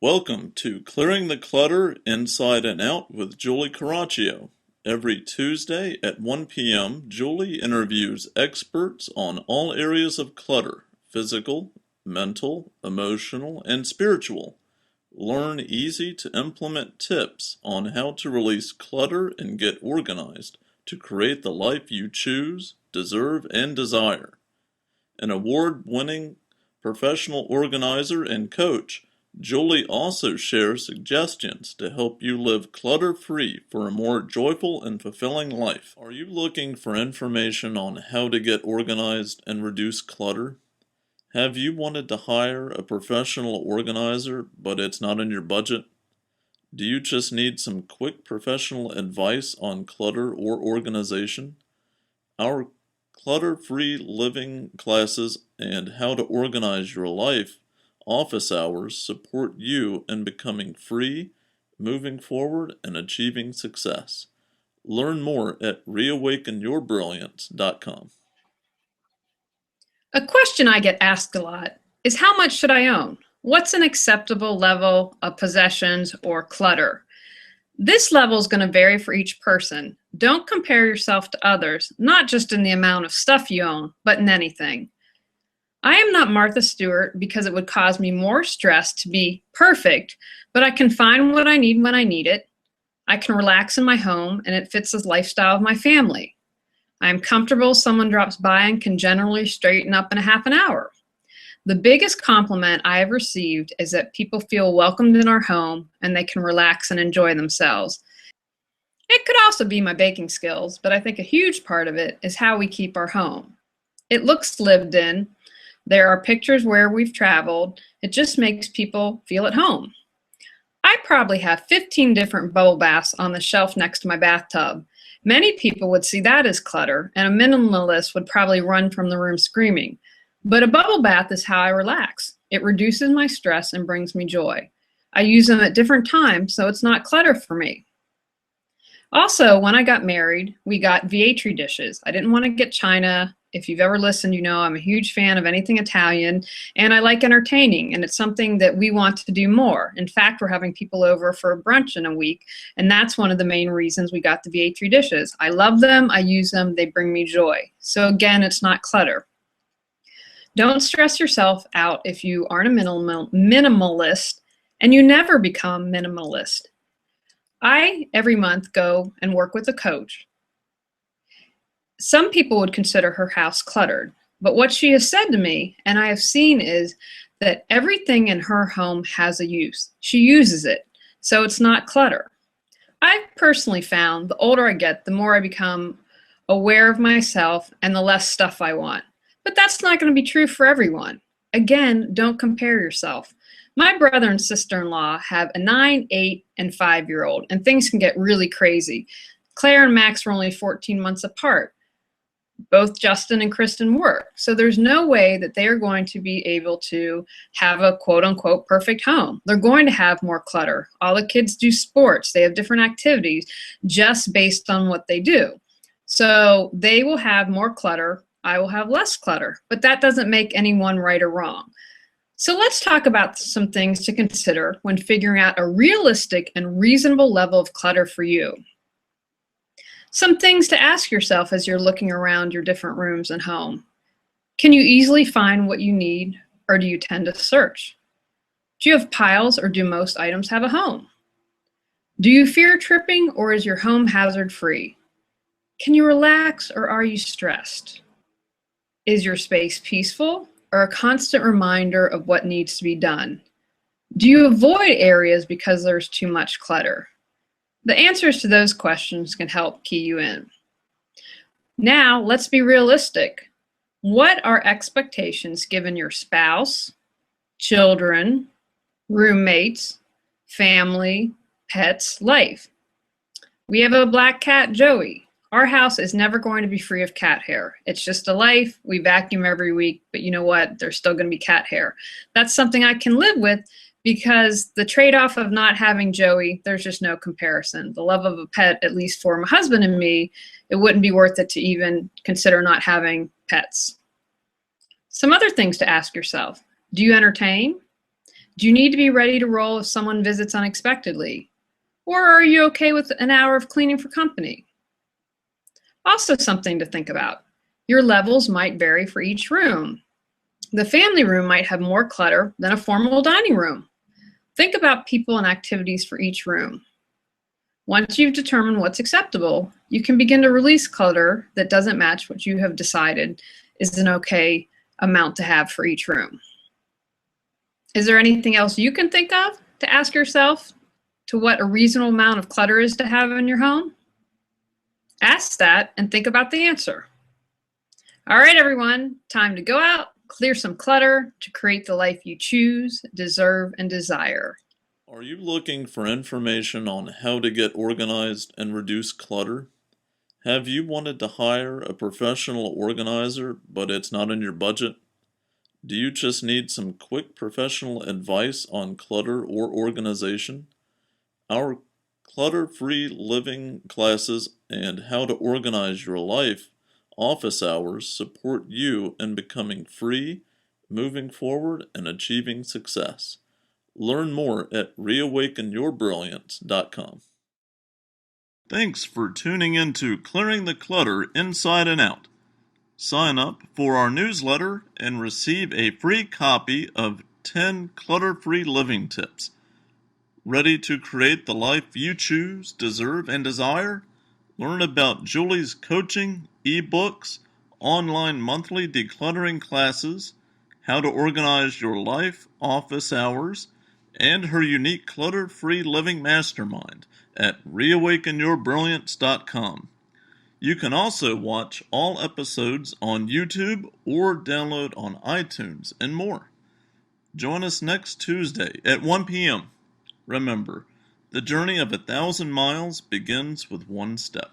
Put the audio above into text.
Welcome to Clearing the Clutter Inside and Out with Julie Coraccio. Every Tuesday at 1 p.m., Julie interviews experts on all areas of clutter: physical, mental, emotional, and spiritual. Learn easy to implement tips on how to release clutter and get organized to create the life you choose, deserve, and desire. An award-winning professional organizer and coach, Julie also shares suggestions to help you live clutter-free for a more joyful and fulfilling life. Are you looking for information on how to get organized and reduce clutter? Have you wanted to hire a professional organizer, but it's not in your budget? Do you just need some quick professional advice on clutter or organization? Our clutter-free living classes and how to organize your life office hours support you in becoming free, moving forward, and achieving success. Learn more at reawakenyourbrilliance.com. A question I get asked a lot is, how much should I own? What's an acceptable level of possessions or clutter? This level is going to vary for each person. Don't compare yourself to others, not just in the amount of stuff you own, but in anything. I am not Martha Stewart because it would cause me more stress to be perfect, but I can find what I need when I need it. I can relax in my home and it fits the lifestyle of my family. I am comfortable someone drops by and can generally straighten up in a half an hour. The biggest compliment I have received is that people feel welcomed in our home and they can relax and enjoy themselves. It could also be my baking skills, but I think a huge part of it is how we keep our home. It looks lived in. There are pictures where we've traveled. It just makes people feel at home. I probably have 15 different bubble baths on the shelf next to my bathtub. Many people would see that as clutter, and a minimalist would probably run from the room screaming. But a bubble bath is how I relax. It reduces my stress and brings me joy. I use them at different times, so it's not clutter for me. Also, when I got married, we got Vietri dishes. I didn't want to get china. If you've ever listened, you know I'm a huge fan of anything Italian, and I like entertaining, and it's something that we want to do more. In fact, we're having people over for a brunch in a week, and that's one of the main reasons we got the Vietri dishes. I love them, I use them, they bring me joy. So again, it's not clutter. Don't stress yourself out if you aren't a minimalist, and you never become minimalist. I, every month, go and work with a coach. Some people would consider her house cluttered, but what she has said to me, and I have seen, is that everything in her home has a use. She uses it, so it's not clutter. I've personally found the older I get, the more I become aware of myself and the less stuff I want. But that's not going to be true for everyone. Again, don't compare yourself. My brother and sister-in-law have a 9, 8, and 5-year-old, and things can get really crazy. Claire and Max are only 14 months apart. Both Justin and Kristen work, so there's no way that they are going to be able to have a quote-unquote perfect home. They're going to have more clutter. All the kids do sports. They have different activities just based on what they do. So they will have more clutter. I will have less clutter, but that doesn't make anyone right or wrong. So let's talk about some things to consider when figuring out a realistic and reasonable level of clutter for you. Some things to ask yourself as you're looking around your different rooms and home. Can you easily find what you need, or do you tend to search? Do you have piles, or do most items have a home? Do you fear tripping, or is your home hazard-free? Can you relax, or are you stressed? Is your space peaceful, or a constant reminder of what needs to be done? Do you avoid areas because there's too much clutter? The answers to those questions can help key you in. Now, let's be realistic. What are expectations given your spouse, children, roommates, family, pets, life? We have a black cat, Joey. Our house is never going to be free of cat hair. It's just a life. We vacuum every week, but you know what? There's still going to be cat hair. That's something I can live with, because the trade-off of not having Joey, there's just no comparison. The love of a pet, at least for my husband and me, it wouldn't be worth it to even consider not having pets. Some other things to ask yourself. Do you entertain? Do you need to be ready to roll if someone visits unexpectedly? Or are you okay with an hour of cleaning for company? Also, something to think about. Your levels might vary for each room. The family room might have more clutter than a formal dining room. Think about people and activities for each room. Once you've determined what's acceptable, you can begin to release clutter that doesn't match what you have decided is an okay amount to have for each room. Is there anything else you can think of to ask yourself to what a reasonable amount of clutter is to have in your home? Ask that and think about the answer. All right, everyone, time to go out, clear some clutter to create the life you choose, deserve, and desire. Are you looking for information on how to get organized and reduce clutter? Have you wanted to hire a professional organizer, but it's not in your budget? Do you just need some quick professional advice on clutter or organization? Our clutter-free living classes and how to organize your life office hours support you in becoming free, moving forward, and achieving success. Learn more at reawakenyourbrilliance.com. Thanks for tuning in to Clearing the Clutter Inside and Out. Sign up for our newsletter and receive a free copy of 10 clutter-free living tips. Ready to create the life you choose, deserve, and desire? Learn about Julie's coaching, ebooks, online monthly decluttering classes, how to organize your life, office hours, and her unique clutter-free living mastermind at reawakenyourbrilliance.com. You can also watch all episodes on YouTube or download on iTunes and more. Join us next Tuesday at 1 p.m. Remember, the journey of 1,000 miles begins with one step.